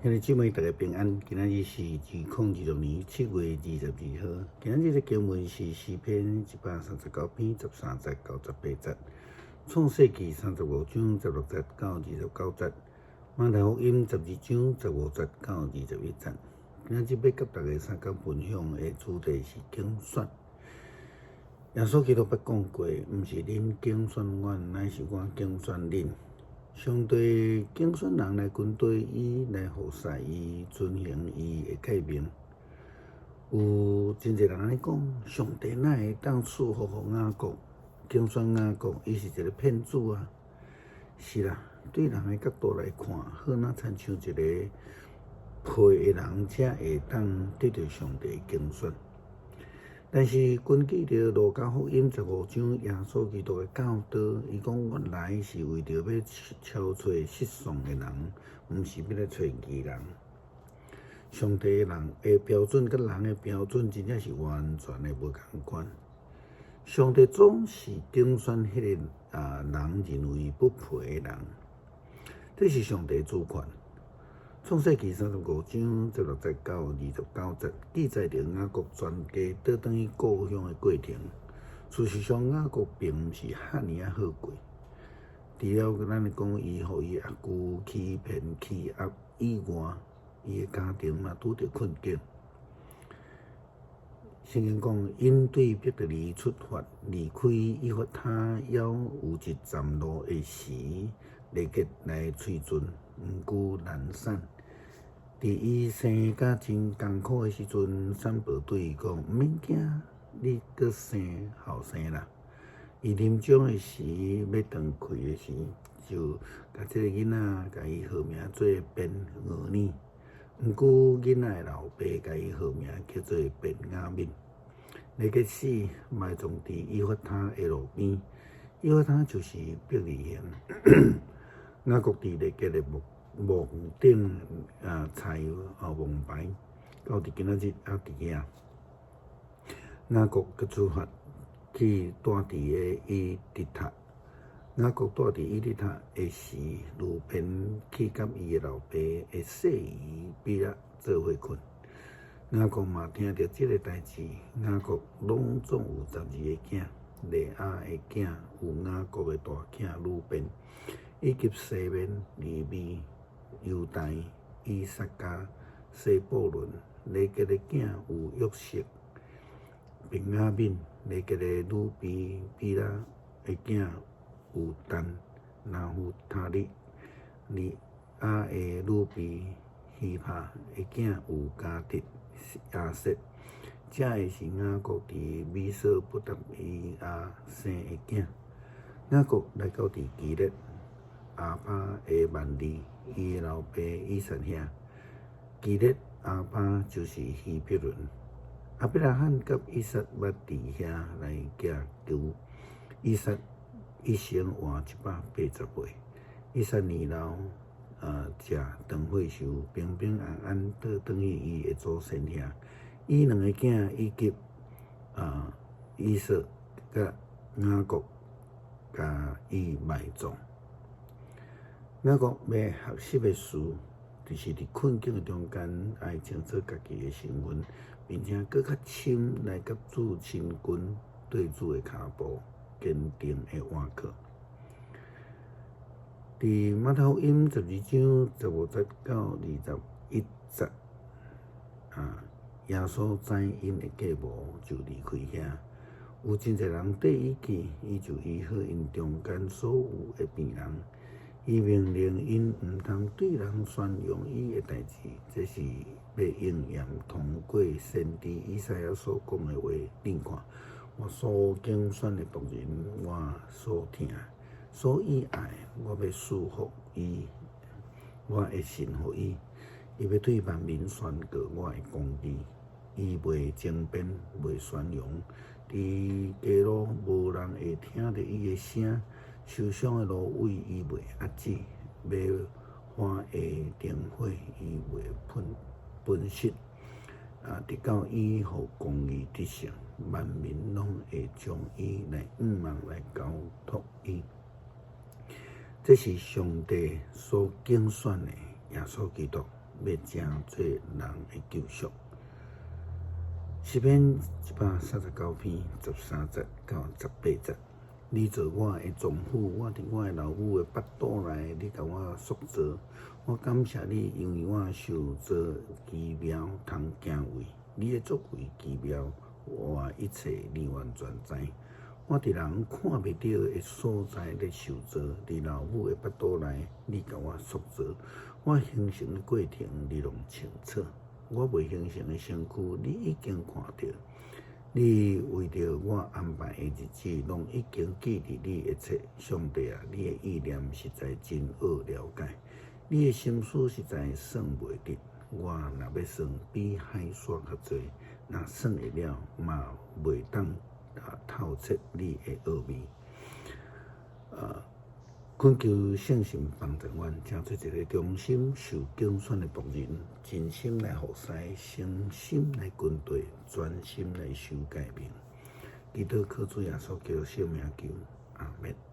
兄弟姊妹，大家平安。今仔日是2026年7月22号。今仔日的经文是诗篇139篇13节到18节，创世纪35章16节到29节，马太福音12章15节到21节。今仔日要甲大家三角分享的主题是竞选。耶稣基督捌讲过，毋是恁竞选我，乃是我竞选恁。上帝竞选人来跟对伊，来服侍伊，遵行伊的诫命。有真侪人安尼讲，上帝哪会当赐福予雅各？竞选雅各，伊是一个骗子啊！是啦，对人的角度来看，好哪亲像一个配的人，才会当得到上帝的竞选。但是根据着路加福音15章，耶稣基督的教导，伊讲我来是为着要敲找失丧的人，毋是要来找义人。上帝人的标准甲人的标准真正是完全的无同款。上帝总是竞选迄个人认为不配的人，这是上帝主权。创世纪35章16节到29节，记载着雅各全家倒转去故乡的过程。事实上，雅各并毋是遐尼好过。除了咱讲伊互伊阿舅欺骗欺压以外，伊的家庭嘛拄着困境。圣经讲，因对伯特利出发，离开以法他，要有一站路的时，立刻来催准，毋惧难产。伫伊生甲真艰苦的时阵，产婆对伊讲：“毋免惊，你阁生后生啦。”伊临终的时，要断气的时，就甲这个囡仔甲伊号名做便俄尼。毋过囡仔的老爸甲伊号名叫做便雅悯。那个死埋葬伫以法他的路边，以法他就是伯利恒。雅各伫列吉的木顶柴木牌，到伫今仔日还伫遐。雅各佮出发去住伫个伊底塔。雅各住伫伊底塔的时，路边去甲伊的老爸的细姨比拉做伙困。雅各嘛听到即个代志，雅各拢总有12个囝，利亚的囝有雅各的大囝鲁便，以及西面、利未、犹大、以撒加、西布伦。利吉的囝有约瑟、便雅悯。利吉的女婢比拉的囝有但、拿弗他利。利亚的女婢希帕的囝有加特、亚瑟。这个是雅各伫米索不达米亚生的囝。雅各来到伫基列阿巴的万利，伊的老爸以撒遐。基列阿巴就是希伯伦。亚伯拉罕甲以撒捌伫遐来寄求。以撒一生活180岁。以撒年老，食长岁寿，平平安安倒转去伊的祖先遐。伊两个囝以及以扫甲雅各，甲伊埋葬。雅各要学习的事，就是伫困境中间爱清楚家己的身份，并且搁较深来甲主亲近，对主的脚步坚定的换靠。伫马太福音12章15节到21节，耶稣知因的计谋，就离开遐。有真侪人缀伊去，伊就医好因中间所有的病人。伊命令因毋通对人宣扬伊的代志，这是要应验通过先知以赛亚所讲的话。恁看，我所竞选的仆人，我所疼、所喜爱，我要祝福伊，我会信服伊。伊要对万民宣告我的公义。伊袂争辩，袂宣扬。伫街路无人会听到伊的声。受伤的芦苇，伊袂压制；要花的灯火，伊袂分析。直到伊互公义得胜，万民拢会将伊来仰望来交托伊。这是上帝所竞选的耶稣基督，要成做人的救赎。诗篇139篇13节到18节。你做我的丈夫，我伫我的老母的腹肚内，你甲我塑造。我感谢你，因为我受造奇妙，通行为。你的作为奇妙，我一切你完全知。我伫人看袂到的所在咧受造，伫老母的腹肚内，你甲我塑造。我形成的过程，你拢清楚。我未形成的身躯，你已经看到。你为着我安排的日子，拢已经记伫你一切。上帝啊，你的意念实在真好了解，你的心思实在算袂得。我若要算，比海沙较多，若算会了，嘛袂当透彻你的奥秘。恳求圣神帮助阮，成做一个忠心受竞选的仆人，真心来服侍，诚心来跟随，专心来修改名。祈祷靠主耶稣基督小名求，阿门。